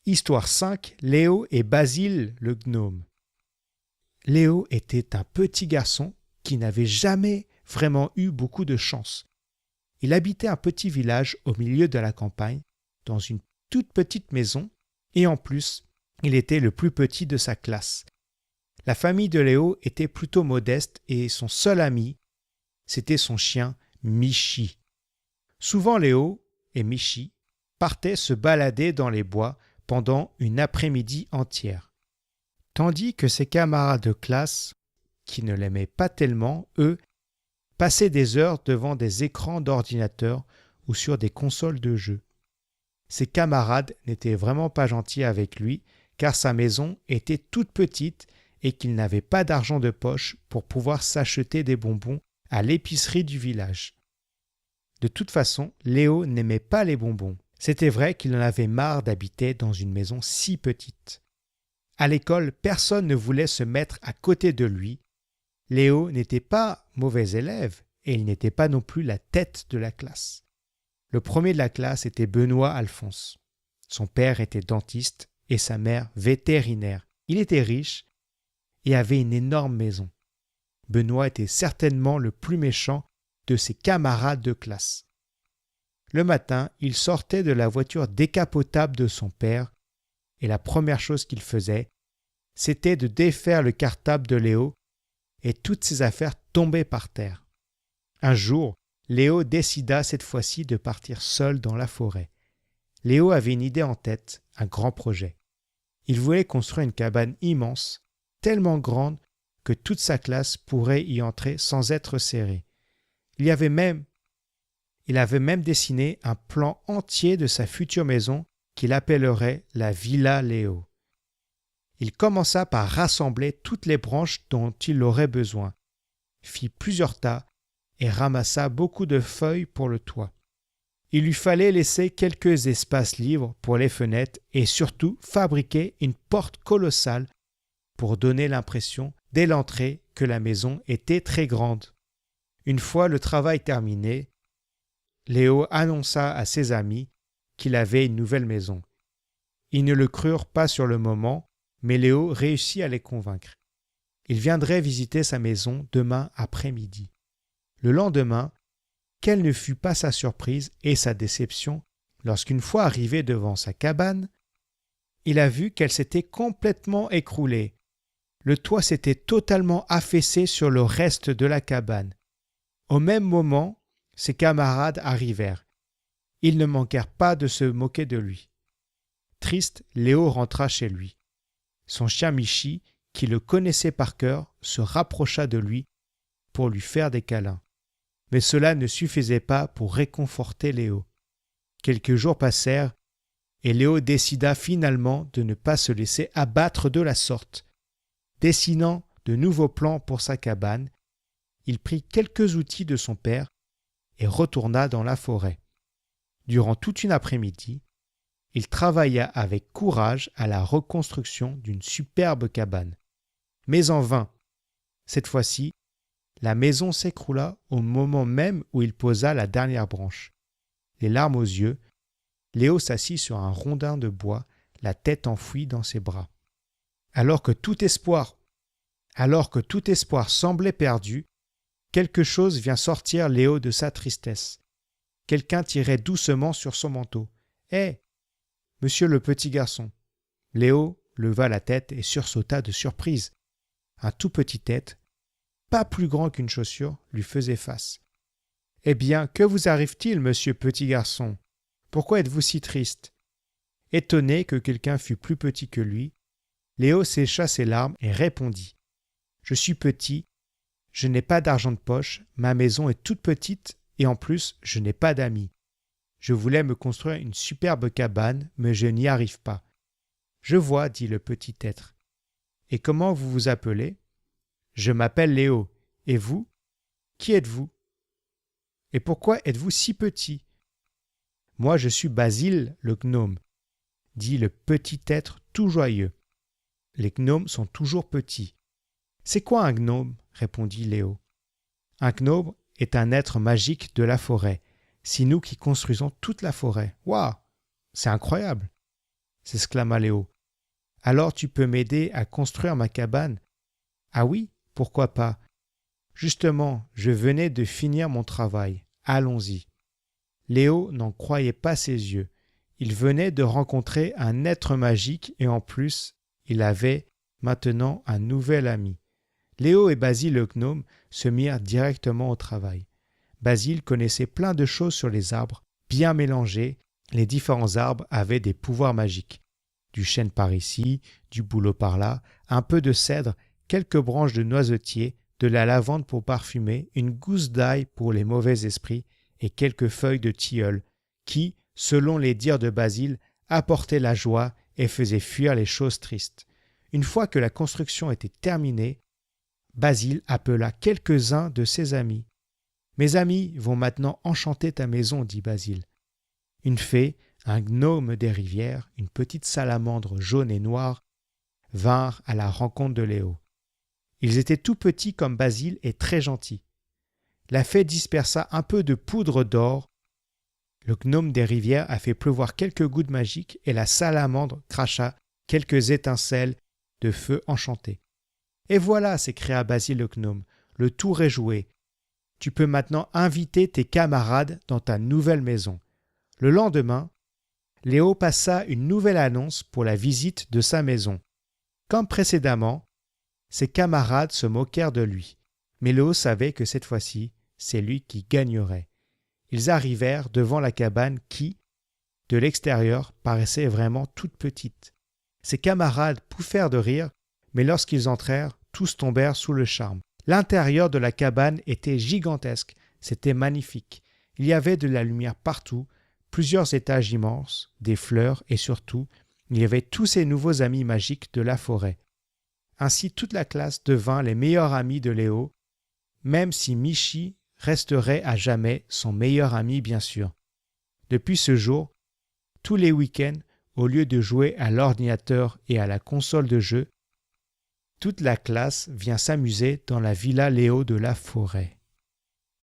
Histoire 5, Léo et Basile le gnome. Léo était un petit garçon qui n'avait jamais vraiment eu beaucoup de chance. Il habitait un petit village au milieu de la campagne, dans une toute petite maison, et en plus, il était le plus petit de sa classe. La famille de Léo était plutôt modeste et son seul ami, c'était son chien Michi. Souvent Léo et Michi partaient se balader dans les bois pendant une après-midi entière. Tandis que ses camarades de classe, qui ne l'aimaient pas tellement, eux, passaient des heures devant des écrans d'ordinateur ou sur des consoles de jeux. Ses camarades n'étaient vraiment pas gentils avec lui car sa maison était toute petite et qu'il n'avait pas d'argent de poche pour pouvoir s'acheter des bonbons à l'épicerie du village. De toute façon, Léo n'aimait pas les bonbons. C'était vrai qu'il en avait marre d'habiter dans une maison si petite. À l'école, personne ne voulait se mettre à côté de lui. Léo n'était pas mauvais élève et il n'était pas non plus la tête de la classe. Le premier de la classe était Benoît Alphonse. Son père était dentiste et sa mère vétérinaire. Il était riche et avait une énorme maison. Benoît était certainement le plus méchant de ses camarades de classe. Le matin, il sortait de la voiture décapotable de son père et la première chose qu'il faisait, c'était de défaire le cartable de Léo et toutes ses affaires tombaient par terre. Un jour, Léo décida cette fois-ci de partir seul dans la forêt. Léo avait une idée en tête, un grand projet. Il voulait construire une cabane immense, tellement grande que toute sa classe pourrait y entrer sans être serrée. Il avait même dessiné un plan entier de sa future maison qu'il appellerait la Villa Léo. Il commença par rassembler toutes les branches dont il aurait besoin, fit plusieurs tas et ramassa beaucoup de feuilles pour le toit. Il lui fallait laisser quelques espaces libres pour les fenêtres et surtout fabriquer une porte colossale pour donner l'impression dès l'entrée que la maison était très grande. Une fois le travail terminé, Léo annonça à ses amis qu'il avait une nouvelle maison. Ils ne le crurent pas sur le moment, mais Léo réussit à les convaincre. Il viendrait visiter sa maison demain après-midi. Le lendemain, quelle ne fut pas sa surprise et sa déception lorsqu'une fois arrivé devant sa cabane, il a vu qu'elle s'était complètement écroulée. Le toit s'était totalement affaissé sur le reste de la cabane. Au même moment, ses camarades arrivèrent. Ils ne manquèrent pas de se moquer de lui. Triste, Léo rentra chez lui. Son chien Michi, qui le connaissait par cœur, se rapprocha de lui pour lui faire des câlins. Mais cela ne suffisait pas pour réconforter Léo. Quelques jours passèrent et Léo décida finalement de ne pas se laisser abattre de la sorte. Dessinant de nouveaux plans pour sa cabane, il prit quelques outils de son père et retourna dans la forêt. Durant toute une après-midi, il travailla avec courage à la reconstruction d'une superbe cabane. Mais en vain. Cette fois-ci, la maison s'écroula au moment même où il posa la dernière branche. Les larmes aux yeux, Léo s'assit sur un rondin de bois, la tête enfouie dans ses bras. Alors que tout espoir semblait perdu, quelque chose vient sortir Léo de sa tristesse. Quelqu'un tirait doucement sur son manteau. « Hé, monsieur le petit garçon !» Léo leva la tête et sursauta de surprise. Un tout petit être, pas plus grand qu'une chaussure, lui faisait face. « Eh bien, que vous arrive-t-il, monsieur petit garçon ? Pourquoi êtes-vous si triste ?» Étonné que quelqu'un fût plus petit que lui, Léo sécha ses larmes et répondit. « Je suis petit, je n'ai pas d'argent de poche, ma maison est toute petite et en plus, je n'ai pas d'amis. Je voulais me construire une superbe cabane, mais je n'y arrive pas. »« Je vois, dit le petit être. Et comment vous vous appelez ? » ?»« Je m'appelle Léo. Et vous ? Qui êtes-vous ? Et pourquoi êtes-vous si petit ? » ?»« Moi, je suis Basile, le gnome, dit le petit être tout joyeux. Les gnomes sont toujours petits. C'est quoi un gnome ? Répondit Léo. Un gnome est un être magique de la forêt. C'est nous qui construisons toute la forêt. Waouh ! C'est incroyable ! s'exclama Léo. Alors tu peux m'aider à construire ma cabane? Ah oui, pourquoi pas? Justement, je venais de finir mon travail. Allons-y. Léo n'en croyait pas ses yeux. Il venait de rencontrer un être magique et en plus, il avait maintenant un nouvel ami. Léo et Basile le gnome se mirent directement au travail. Basile connaissait plein de choses sur les arbres, bien mélangées. Les différents arbres avaient des pouvoirs magiques. Du chêne par ici, du bouleau par là, un peu de cèdre, quelques branches de noisetier, de la lavande pour parfumer, une gousse d'ail pour les mauvais esprits et quelques feuilles de tilleul qui, selon les dires de Basile, apportaient la joie et faisaient fuir les choses tristes. Une fois que la construction était terminée, Basile appela quelques-uns de ses amis. « Mes amis vont maintenant enchanter ta maison, dit Basile. » Une fée, un gnome des rivières, une petite salamandre jaune et noire vinrent à la rencontre de Léo. Ils étaient tout petits comme Basile et très gentils. La fée dispersa un peu de poudre d'or. Le gnome des rivières a fait pleuvoir quelques gouttes magiques et la salamandre cracha quelques étincelles de feu enchanté. « Et voilà » s'écria Basile le gnome, « le tour est joué. Tu peux maintenant inviter tes camarades dans ta nouvelle maison. » Le lendemain, Léo passa une nouvelle annonce pour la visite de sa maison. Comme précédemment, ses camarades se moquèrent de lui. Mais Léo savait que cette fois-ci, c'est lui qui gagnerait. Ils arrivèrent devant la cabane qui, de l'extérieur, paraissait vraiment toute petite. Ses camarades pouffèrent de rire, mais lorsqu'ils entrèrent, tous tombèrent sous le charme. L'intérieur de la cabane était gigantesque, c'était magnifique. Il y avait de la lumière partout, plusieurs étages immenses, des fleurs et surtout, il y avait tous ces nouveaux amis magiques de la forêt. Ainsi toute la classe devint les meilleurs amis de Léo, même si Michi resterait à jamais son meilleur ami bien sûr. Depuis ce jour, tous les week-ends, au lieu de jouer à l'ordinateur et à la console de jeu, toute la classe vient s'amuser dans la villa Léo de la forêt.